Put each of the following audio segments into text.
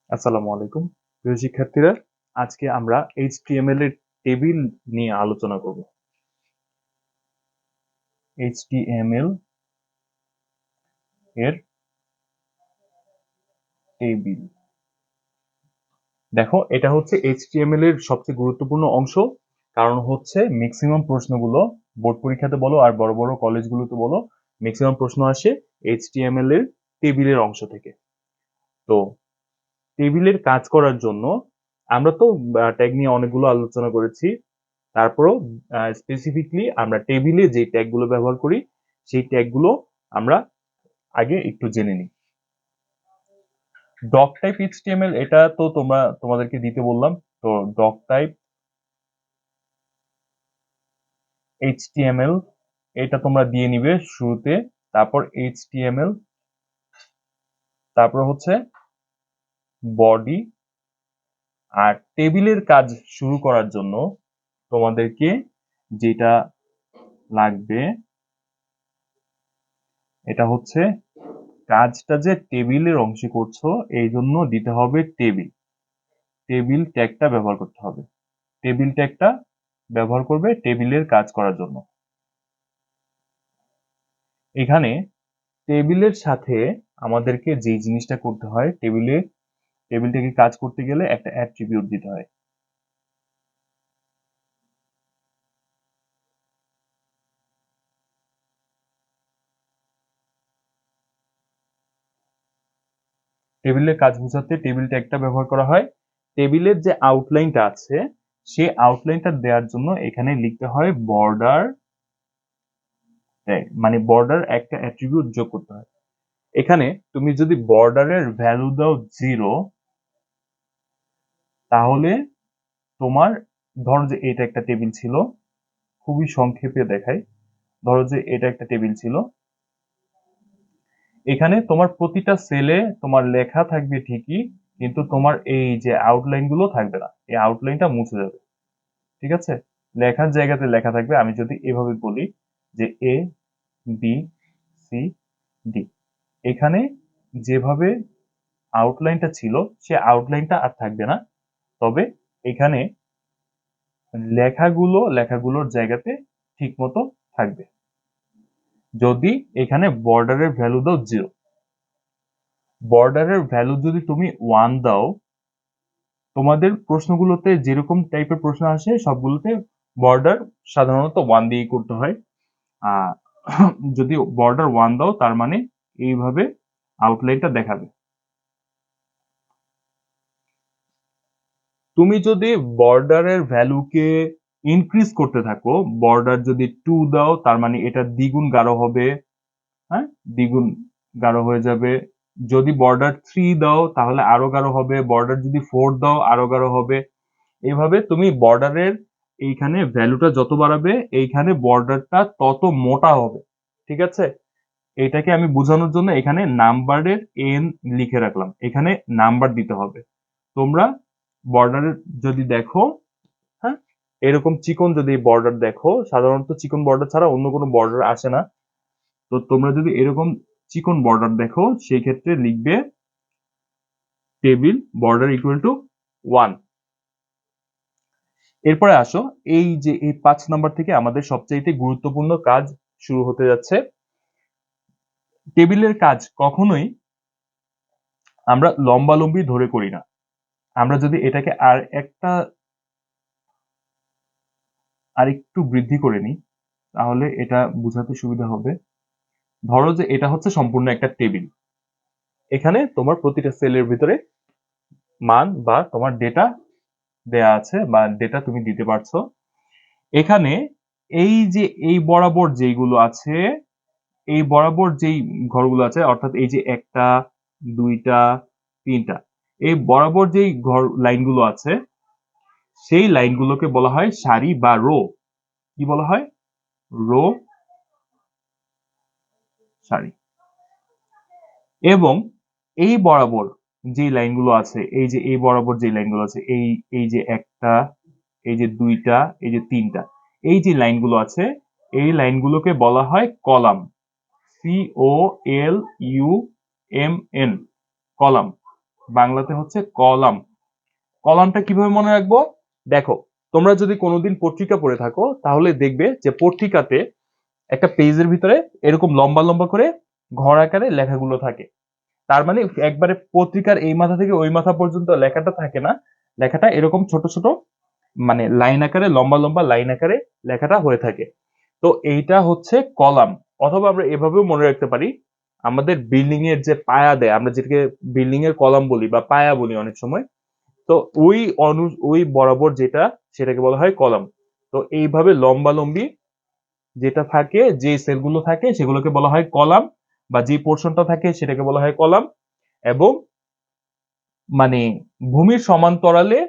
আসসালামু আলাইকুম প্রিয় শিক্ষার্থীরা। আজকে আমরা এইচটিএমএল এর টেবিল নিয়ে আলোচনা করব। এইচটিএমএল এর টেবিল, দেখো এটা হচ্ছে এইচটিএমএল এর সবচেয়ে গুরুত্বপূর্ণ অংশ। কারণ হচ্ছে ম্যাক্সিমাম প্রশ্নগুলো বোর্ড পরীক্ষাতে বলো আর বড় বড় কলেজগুলোতে বলো, ম্যাক্সিমাম প্রশ্ন আসে এইচটিএমএল এর টেবিলের অংশ থেকে। তো টেবিলের কাজ করার জন্য আমরা তো ট্যাগ নিয়ে অনেকগুলো আলোচনা করেছি। তারপরও স্পেসিফিকলি আমরা টেবিলে যে ট্যাগগুলো ব্যবহার করি সেই ট্যাগগুলো আমরা আগে একটু জেনে নিই। ডক টাইপ এইচটিএমএল এটা তো তোমাদেরকে দিতে বললাম। তো ডক টাইপ এইচটিএমএল এটা তোমরা দিয়ে নিবে শুরুতে, তারপর এইচটিএমএল, তারপর হচ্ছে বডি। আর টেবিলের কাজ শুরু করার জন্য তোমাদেরকে যেটা লাগবে এটা হচ্ছে কাজটা যে টেবিলের অংশে করছো এই জন্য দিতে হবে টেবিল। টেবিল ট্যাগটা ব্যবহার করতে হবে। টেবিল ট্যাগটা ব্যবহার করবে টেবিলের কাজ করার জন্য। এখানে টেবিলের সাথে আমাদেরকে যে জিনিসটা করতে হয়, টেবিলটাকে কাজ করতে গেলে একটা অ্যাট্রিবিউট দিতে হয়। টেবিলের কাজ বোঝাতে টেবিল ট্যাগটা ব্যবহার করা হয়। টেবিলের যে আউটলাইনটা আছে সেই আউটলাইনটা দেওয়ার জন্য এখানে লিখতে হয় বর্ডার ট্যাগ, মানে বর্ডার একটা অ্যাট্রিবিউট যোগ করতে হয়। এখানে তুমি যদি বর্ডারের ভ্যালু দাও 0, তাহলে তোমার, ধরো যে এটা একটা টেবিল ছিল, খুবই সংক্ষেপে দেখাই। ধরো যে এটা একটা টেবিল ছিল, এখানে তোমার প্রতিটা সেলে তোমার লেখা থাকবে ঠিকই, কিন্তু তোমার এই যে আউটলাইন গুলো থাকবে না, এই আউটলাইনটা মুছে যাবে। ঠিক আছে, লেখার জায়গাতে লেখা থাকবে। আমি যদি এভাবে বলি যে এ বি সি ডি, এখানে যেভাবে আউটলাইনটা ছিল সে আউটলাইনটা আর থাকবে না, তবে এখানে লেখাগুলোর জায়গাতে ঠিক মতো থাকবে। যদি এখানে বর্ডারের ভ্যালু দাও 0, বর্ডারের ভ্যালু যদি তুমি 1 দাও, তোমাদের প্রশ্নগুলোতে যেরকম টাইপের প্রশ্ন আসে সবগুলোতে বর্ডার সাধারণত 1 দিয়ে করতে হয়। আহ যদি বর্ডার 1 দাও তার মানে এইভাবে আউটলাইনটা দেখাবে। তুমি যদি বর্ডারের ভ্যালুকে ইনক্রিজ করতে থাকো, বর্ডার যদি 2 দাও তার মানে এটা দ্বিগুণ গাঢ় হবে। হ্যাঁ, দ্বিগুণ গাঢ় হয়ে যাবে। যদি বর্ডার 3 দাও তাহলে আরো গাঢ় হবে, বর্ডার যদি 4 দাও আরো গাঢ় হবে। এইভাবে তুমি বর্ডারের এইখানে ভ্যালুটা যত বাড়াবে এইখানে বর্ডারটা তত মোটা হবে। ঠিক আছে, এটাকে আমি বোঝানোর জন্য এখানে নাম্বারের এন লিখে রাখলাম, এখানে নাম্বার দিতে হবে। তোমরা বর্ডারের যদি দেখো, হ্যাঁ, এরকম চিকন যদি বর্ডার দেখো, সাধারণত চিকন বর্ডার ছাড়া অন্য কোনো বর্ডার আসে না। তো তোমরা যদি এরকম চিকন বর্ডার দেখো সেই ক্ষেত্রে লিখবে টেবিল বর্ডার ইকুয়াল টু 1। এরপরে আসো, এই যে এই 5 নাম্বার থেকে আমাদের সবচাইতে গুরুত্বপূর্ণ কাজ শুরু হতে যাচ্ছে। টেবিলের কাজ কখনোই আমরা লম্বালম্বি ধরে করি না। আমরা যদি এটাকে আর একটু বৃদ্ধি করে নিই তাহলে এটা বোঝাতে সুবিধা হবে। ধরো যে এটা হচ্ছে সম্পূর্ণ একটা টেবিল, এখানে তোমার প্রতিটা সেলের ভিতরে মান বা তোমার ডেটা দেয়া আছে বা ডেটা তুমি দিতে পারছো। এখানে এই যে এই বরাবর যেইগুলো আছে, এই বরাবর যেই ঘরগুলো আছে, অর্থাৎ এই যে একটা, দুইটা, তিনটা, এই বরাবর যেই ঘর লাইনগুলো আছে সেই লাইনগুলোকে বলা হয় সারি বা রো। কি বলা হয়? রো, সারি। এবং এই বরাবর যে লাইনগুলো আছে, এই যে এই বরাবর যে লাইনগুলো আছে, এই যে একটা, এই যে দুইটা, এই যে তিনটা, এই যে লাইনগুলো আছে এই লাইনগুলোকে বলা হয় কলাম। COLUMN, column. বাংলাতে হচ্ছে কলাম। কলামটা কিভাবে মনে রাখবো? দেখো, তোমরা যদি কোনোদিন পত্রিকা পড়ে থাকো তাহলে দেখবে যে পত্রিকাতে একটা পেজের ভিতরে এরকম লম্বা লম্বা করে ঘর আকারে লেখাগুলো থাকে। তার মানে একবারে পত্রিকার এই মাথা থেকে ওই মাথা পর্যন্ত লেখাটা থাকে না, লেখাটা এরকম ছোট ছোট মানে লাইন আকারে, লম্বা লম্বা লাইন আকারে লেখাটা হয়ে থাকে। তো এইটা হচ্ছে কলাম। অথবা আমরা এভাবেও মনে রাখতে পারি, আমাদের বিল্ডিং এর যে পায়া দেয়, আমরা যেটাকে বিল্ডিং এর কলাম বলি বা পায়া বলি অনেক সময়, তো ওই বরাবর যেটা, সেটাকে বলা হয় কলাম। তো এইভাবে লম্বা লম্বি যেটা থাকে, যে সেলগুলো থাকে সেগুলোকে বলা হয় কলাম, বা যে পোর্শনটা থাকে সেটাকে বলা হয় কলাম। এবং মানে ভূমির সমান্তরালে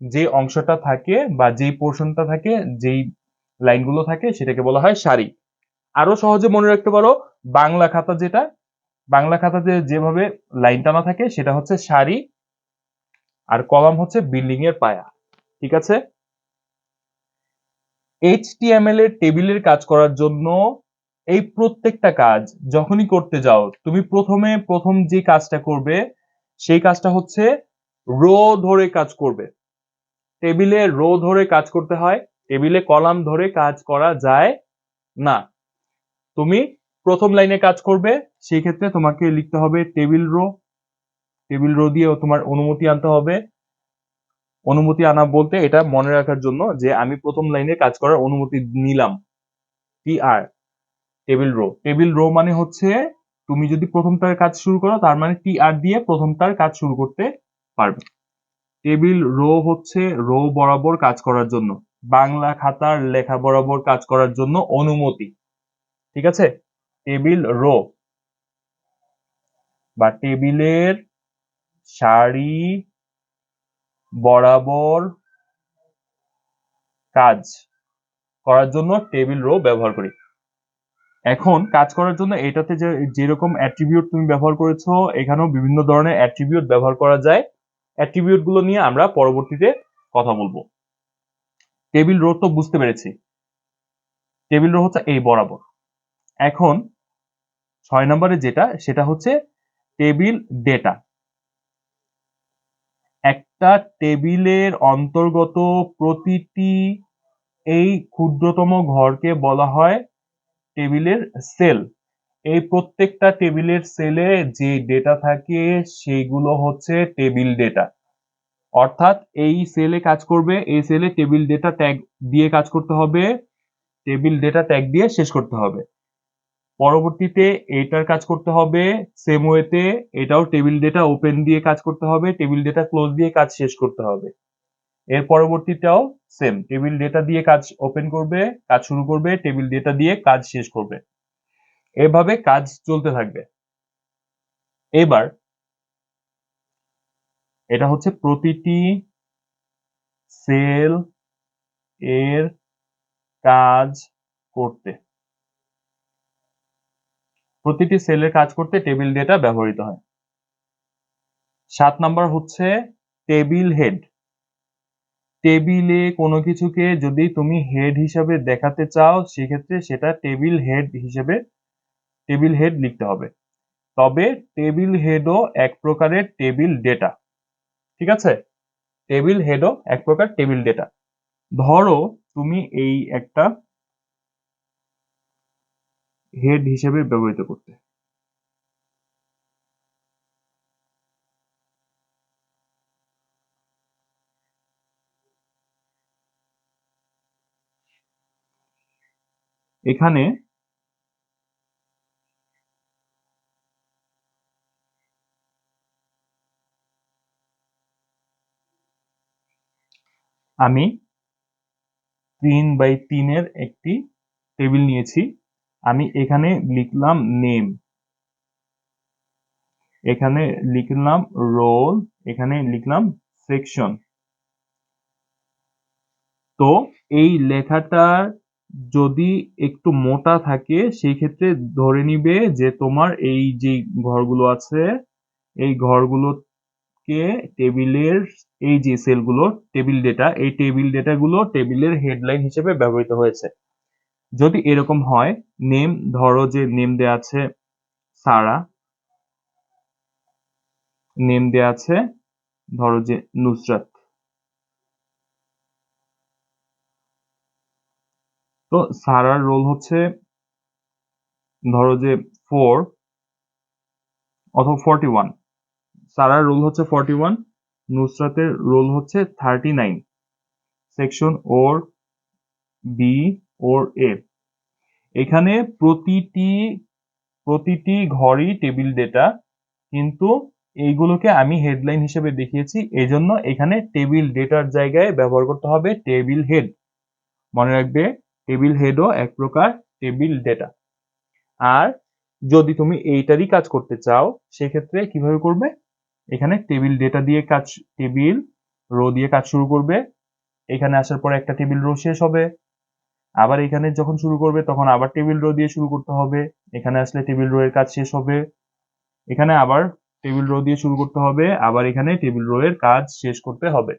যে অংশটা থাকে বা যেই পোর্শনটা থাকে, যেই লাইনগুলো থাকে সেটাকে বলা হয় সারি। আরো সহজে মনে রাখতে পারো, বাংলা খাতা যেটা, বাংলা খাতাতে যেভাবে লাইন টানা থাকে সেটা হচ্ছে সারি, আর কলাম হচ্ছে বিল্ডিং এর পায়া। ঠিক আছে? HTML এর টেবিলের কাজ করার জন্য এই প্রত্যেকটা কাজ যখনই করতে যাও, তুমি প্রথম যে কাজটা করবে সেই কাজটা হচ্ছে রো ধরে কাজ করবে। টেবিলে রো ধরে কাজ করতে হয়, টেবিলে কলাম ধরে কাজ করা যায় না। তুমি প্রথম লাইনে কাজ করবে, সেই ক্ষেত্রে তোমাকে লিখতে হবে টেবিল রো। টেবিল রো দিয়ে তোমার অনুমতি আনতে হবে। অনুমতি আনা বলতে এটা মনে রাখার জন্য যে আমি প্রথম লাইনে কাজ করার অনুমতি নিলাম, TR। Table row, table row মানে হচ্ছে তুমি যদি প্রথমটার কাজ শুরু করো তার মানে TR দিয়ে প্রথমটার কাজ শুরু করতে পারবে। টেবিল রো হচ্ছে রো বরাবর কাজ করার জন্য, বাংলা খাতার লেখা বরাবর কাজ করার জন্য অনুমতি। ঠিক আছে? টেবিল রো বা টেবিলের সারি বরাবর কাজ করার জন্য টেবিল রো ব্যবহার করি। এখন কাজ করার জন্য এটাতে যে যেরকম অ্যাট্রিবিউট তুমি ব্যবহার করেছো, এখানেও বিভিন্ন ধরনের অ্যাট্রিবিউট ব্যবহার করা যায়। অ্যাট্রিবিউট গুলো নিয়ে আমরা পরবর্তীতে কথা বলবো। টেবিল রো তো বুঝতে পেরেছি, টেবিল রো হচ্ছে এই বরাবর। এখন 6 নম্বরে যেটা, সেটা হচ্ছে টেবিল ডেটা। একটা টেবিলের অন্তর্গত প্রতিটি এই ক্ষুদ্রতম ঘরকে বলা হয় টেবিলের সেল। এই প্রত্যেকটা টেবিলের সেলে যে ডেটা থাকে সেইগুলো হচ্ছে টেবিল ডেটা। অর্থাৎ এই সেলে কাজ করবে, এই সেলে টেবিল ডেটা ট্যাগ দিয়ে কাজ করতে হবে, টেবিল ডেটা ট্যাগ দিয়ে শেষ করতে হবে। পরবর্তীতে এটার কাজ করতে হবে সেম ওয়েতে, এটাও টেবিল ডেটা ওপেন দিয়ে কাজ করতে হবে, টেবিল ডেটা ক্লোজ দিয়ে কাজ শেষ করতে হবে। এর পরবর্তীটাও সেম, টেবিল ডেটা দিয়ে কাজ ওপেন করবে, কাজ শুরু করবে, টেবিল ডেটা দিয়ে কাজ শেষ করবে। এভাবে কাজ চলতে থাকবে। এবার এটা হচ্ছে প্রতিটি সেল এর কাজ করতে, প্রতিটি সেলের কাজ করতে টেবিল ডেটা ব্যবহৃত হয়। 7 নম্বর হচ্ছে টেবিল হেড। টেবিলে কোনো কিছুকে যদি তুমি হেড হিসাবে দেখাতে চাও, সেক্ষেত্রে সেটা টেবিল হেড হিসেবে টেবিল হেড লিখতে হবে। তবে টেবিল হেডও এক প্রকারের টেবিল ডেটা। ঠিক আছে? টেবিল হেডও এক প্রকার টেবিল ডেটা। ধরো তুমি এই একটা হেড হিসেবে ব্যবহৃত করতে, এখানে আমি 3x3 এর একটি টেবিল নিয়েছি। আমি এখানে লিখলাম নেম, এখানে লিখলাম রোল, এখানে লিখলাম সেকশন। তো এই লেখাটা যদি একটু মোটা থাকে, সেই ক্ষেত্রে ধরে নিবে যে তোমার এই যে ঘরগুলো আছে, এই ঘরগুলোকে টেবিলের এই যে সেলগুলো টেবিল ডেটা, এই টেবিল ডেটাগুলো টেবিলের হেডলাইন হিসেবে ব্যবহৃত হয়েছে। যদি এরকম হয়, নেম, ধরো যে নেম দেয়া আছে সারা, নেম দেয়া আছে ধরো যে নুসরাত। তো সারার রোল হচ্ছে ধরো যে 4 অথবা 41। সারার রোল হচ্ছে 41, নুসরাতের রোল হচ্ছে 39। সেকশন ওর বি ওর এ। এখানে প্রতিটি ঘরই টেবিল ডেটা, কিন্তু এইগুলোকে আমি হেডলাইন হিসেবে দেখিয়েছি, এজন্য এখানে টেবিল ডেটার জায়গায় ব্যবহার করতে হবে টেবিল হেড। মনে রাখবে টেবিল হেডও এক প্রকার টেবিল ডেটা। আর যদি তুমি এইটারই কাজ করতে চাও সেক্ষেত্রে কিভাবে করবে, এখানে টেবিল ডেটা দিয়ে কাজ, টেবিল রো দিয়ে কাজ শুরু করবে, এখানে আসার পরে একটা টেবিল রো শেষ হবে, আবার এখানে যখন শুরু করবে তখন আবার টেবিল রো দিয়ে শুরু করতে হবে, এখানে আসলে টেবিল রো এর কাজ শেষ হবে, এখানে আবার টেবিল রো দিয়ে শুরু করতে হবে, আবার এখানে টেবিল রো এর কাজ শেষ করতে হবে।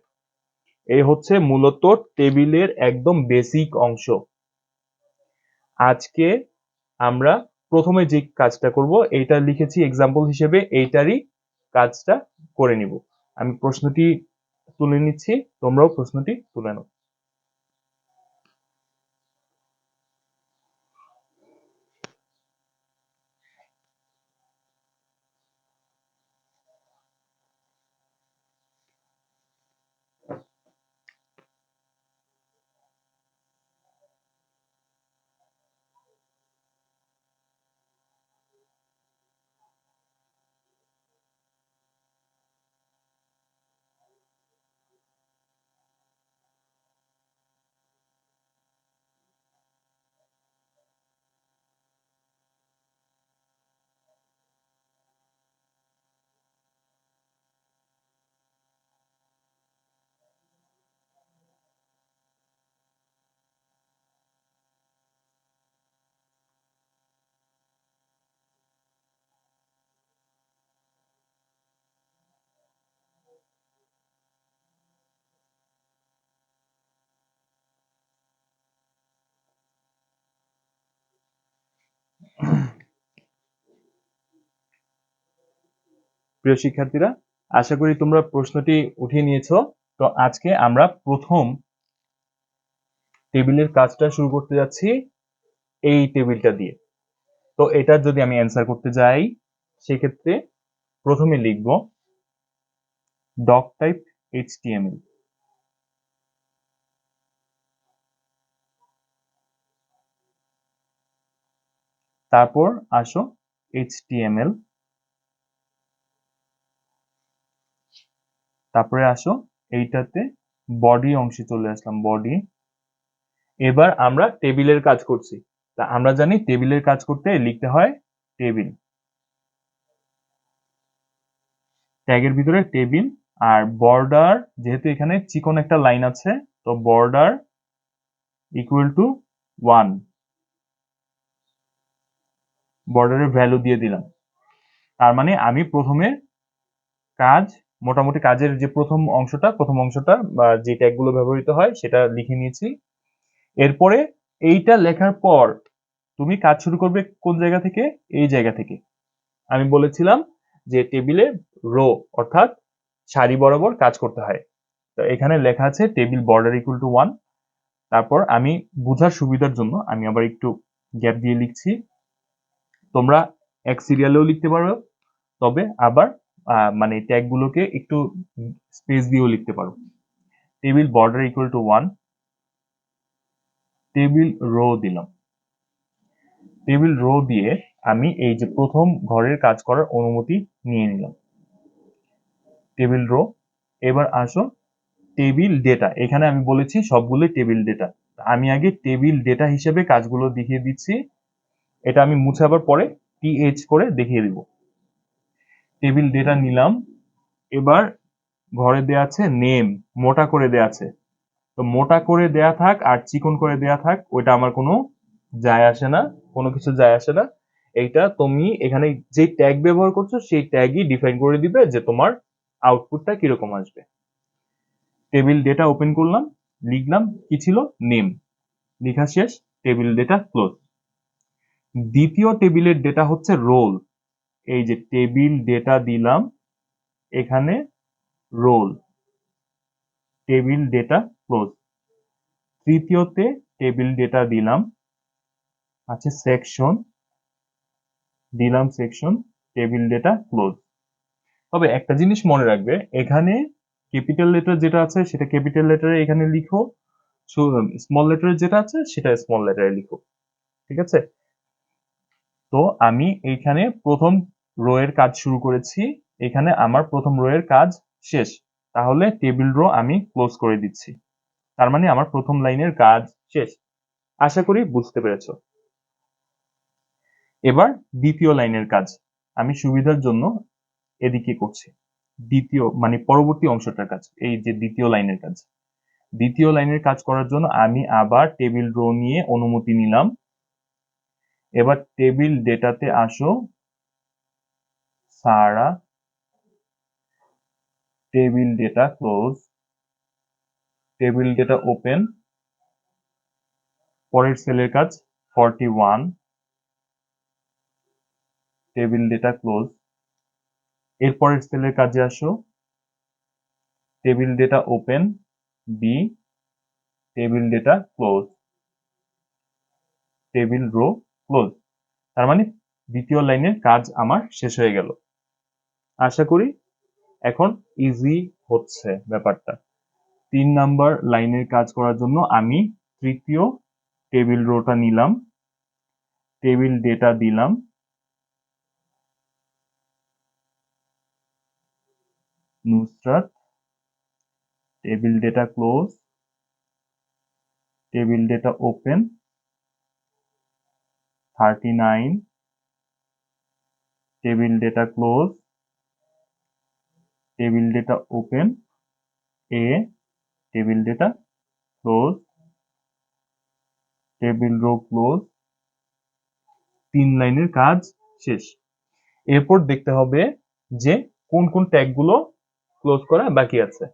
এই হচ্ছে মূলত টেবিলের একদম বেসিক অংশ। আজকে আমরা প্রথমে যে কাজটা করব, এইটা লিখেছি এক্সাম্পল হিসেবে, এইটারই কাজটা করে নিব। আমি প্রশ্নটি তুলে নিচ্ছি, তোমরাও প্রশ্নটি তুলে নাও। প্রিয় শিক্ষার্থীরা, আশা করি তোমরা প্রশ্নটি উঠিয়ে নিয়েছো। তো আজকে আমরা প্রথম টেবিলের কাজটা শুরু করতে যাচ্ছি এই টেবিলটা দিয়ে। তো এটা যদি আমি অ্যান্সার করতে যাই সেক্ষেত্রে প্রথমে লিখব ডক টাইপ এইচটিএমএল, তারপর আসো এইচটিএমএল, তারপরে আসো এইটাতে বডি অংশে চলে আসলাম, বডি। এবার আমরা টেবিলের কাজ করছি, তা আমরা জানি টেবিলের কাজ করতে লিখতে হয় টেবিল, ট্যাগের ভিতরে টেবিল। আর বর্ডার, যেহেতু এখানে চিকন একটা লাইন আছে, তো বর্ডার ইকুয়াল টু 1, বর্ডারের ভ্যালু দিয়ে দিলাম। তার মানে আমি প্রথমে কাজ, মোটামুটি কাজের যে প্রথম অংশটা বা যে ট্যাগগুলো ব্যবহৃত হয় সেটা লিখে নিয়েছি। এরপরে এইটা লেখার পর তুমি কাজ শুরু করবে কোন জায়গা থেকে, এই জায়গা থেকে। আমি বলেছিলাম যে টেবিলে রো অর্থাৎ সারি বরাবর কাজ করতে হয়। তো এখানে লেখা আছে টেবিল বর্ডার ইকুয়াল টু 1। তারপর আমি বোঝার সুবিধার জন্য আমি আবার একটু গ্যাপ দিয়ে লিখছি, তোমরা এক সিরিয়ালেও লিখতে পারো, তবে আবার মানে ট্যাগগুলোকে একটু স্পেস দিয়েও লিখতে পারো। Table border equal to 1, table row দিলাম। টেবিল রো দিয়ে আমি এই যে প্রথম ঘরের কাজ করার অনুমতি নিয়ে নিলাম, টেবিল রো। এবার আসো টেবিল ডেটা, এখানে আমি বলেছি সবগুলোই টেবিল ডেটা, আমি আগে টেবিল ডেটা হিসেবে কাজগুলো দেখিয়ে দিচ্ছি। এটা আমি মুছাবার পরে টিএইচ করে দেখিয়ে দিব। টেবিল ডেটা নিলাম। এবার ঘরে দেয়া আছে নেম, মোটা করে দেয়া আছে, তো মোটা করে দেয়া থাক আর চিকন করে দেয়া থাক ওইটা আমার কোনো যায় আসে না, কোনো কিছু যায় আসে না। এইটা তুমি এখানে যে ট্যাগ ব্যবহার করছো সেই ট্যাগই ডিফাইন করে দিবে যে তোমার আউটপুটটা কিরকম আসবে। টেবিল ডেটা ওপেন করলাম, লিখলাম কি ছিল, নেম, লেখা শেষ, টেবিল ডেটা ক্লোজ। দ্বিতীয় টেবিলের ডেটা হচ্ছে রোল, এই যে টেবিল ডেটা দিলাম, এখানে রোল, টেবিল ডেটা ক্লোজ। তৃতীয়তে টেবিল ডেটা দিলাম, আছে সেকশন, দিলাম সেকশন, টেবিল ডেটা ক্লোজ। তবে একটা জিনিস মনে রাখবে, এখানে ক্যাপিটাল লেটার যেটা আছে সেটা ক্যাপিটাল লেটারে এখানে লিখো, স্মল লেটারে যেটা আছে সেটা স্মল লেটারে লিখো, ঠিক আছে? তো আমি এইখানে প্রথম রো এর কাজ শুরু করেছি, এখানে আমার প্রথম রো এর কাজ শেষ, তাহলে টেবিল রো আমি ক্লোজ করে দিচ্ছি, তার মানে আমার প্রথম লাইনের কাজ শেষ। আশা করি বুঝতে পেরেছো। এবার দ্বিতীয় লাইনের কাজ আমি সুবিধার জন্য এদিকে করছি, দ্বিতীয় মানে পরবর্তী অংশটার কাজ, এই যে দ্বিতীয় লাইনের কাজ। দ্বিতীয় লাইনের কাজ করার জন্য আমি আবার টেবিল রো নিয়ে অনুমতি নিলাম। এবার টেবিল ডেটাতে আসো, Sara, table data close, table data open, পরের সেলের কাজ 41, টেবিল ডেটা ক্লোজ। এরপরের সেলের কাজে আসো, table data open, B, table data close, table row close. তার মানে দ্বিতীয় লাইনের কাজ আমার শেষ হয়ে গেল। আশা করি এখন ইজি হচ্ছে ব্যাপারটা। 3 নাম্বার লাইনের কাজ করার জন্য আমি তৃতীয় টেবিল রোটা নিলাম, টেবিল ডেটা দিলাম, Nusrat, table data close, table data open, 39, table data close, table data open, এ, table data close, table row close. 3 লাইনের কাজ শেষ। এরপর দেখতে হবে যে কোন কোন ট্যাগগুলো ক্লোজ করা বাকি আছে।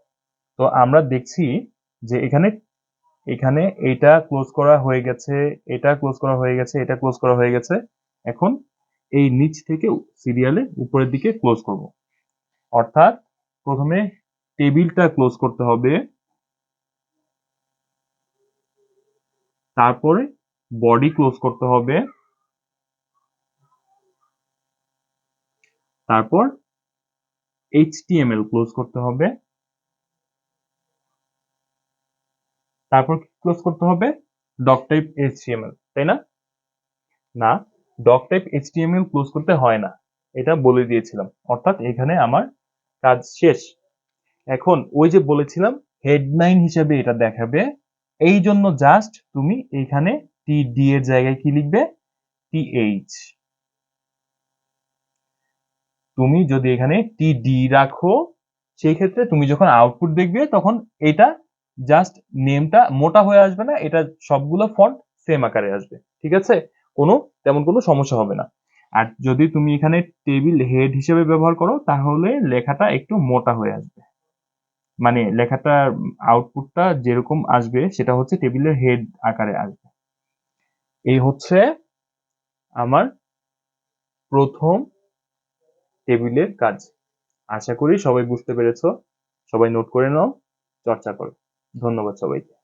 তো আমরা দেখছি যে এখানে এখানে এটা ক্লোজ করা হয়ে গেছে, এটা ক্লোজ করা হয়ে গেছে, এটা ক্লোজ করা হয়ে গেছে। এখন এই নিচ থেকে সিরিয়ালে উপরের দিকে ক্লোজ করব, অর্থাৎ প্রথমে টেবিলটা ক্লোজ করতে হবে, তারপরে বডি ক্লোজ করতে হবে, তারপর HTML ক্লোজ করতে হবে, তারপর ক্লোজ করতে হবে ডক টাইপ HTML, তাই না? না, ডক টাইপ HTML ক্লোজ করতে হয় না, এটা বলে দিয়েছিলাম, অর্থাৎ এখানে আমার কাজ শেষ। এখন ওই যে বলেছিলাম হেডলাইন হিসেবে এটা দেখাবে, এই জন্য জাস্ট তুমি এখানে TD এর জায়গায় কি লিখবে, TH। তুমি যদি এখানে TD রাখো, সেই ক্ষেত্রে তুমি যখন আউটপুট দেখবে তখন এটা জাস্ট নেমটা মোটা হয়ে আসবে না, এটা সবগুলো ফন্ট সেম আকারে আসবে, ঠিক আছে? তেমন কোনো সমস্যা হবে না। আর যদি তুমি এখানে টেবিল হেড হিসেবে ব্যবহার করো তাহলে লেখাটা একটু মোটা হয়ে আসবে, মানে লেখাটার আউটপুটটা যেরকম আসবে সেটা হচ্ছে টেবিলের হেড আকারে আসবে। এই হচ্ছে আমার প্রথম টেবিলের কাজ। আশা করি সবাই বুঝতে পেরেছো। সবাই নোট করে নাও, চর্চা করো। ধন্যবাদ সবাইকে।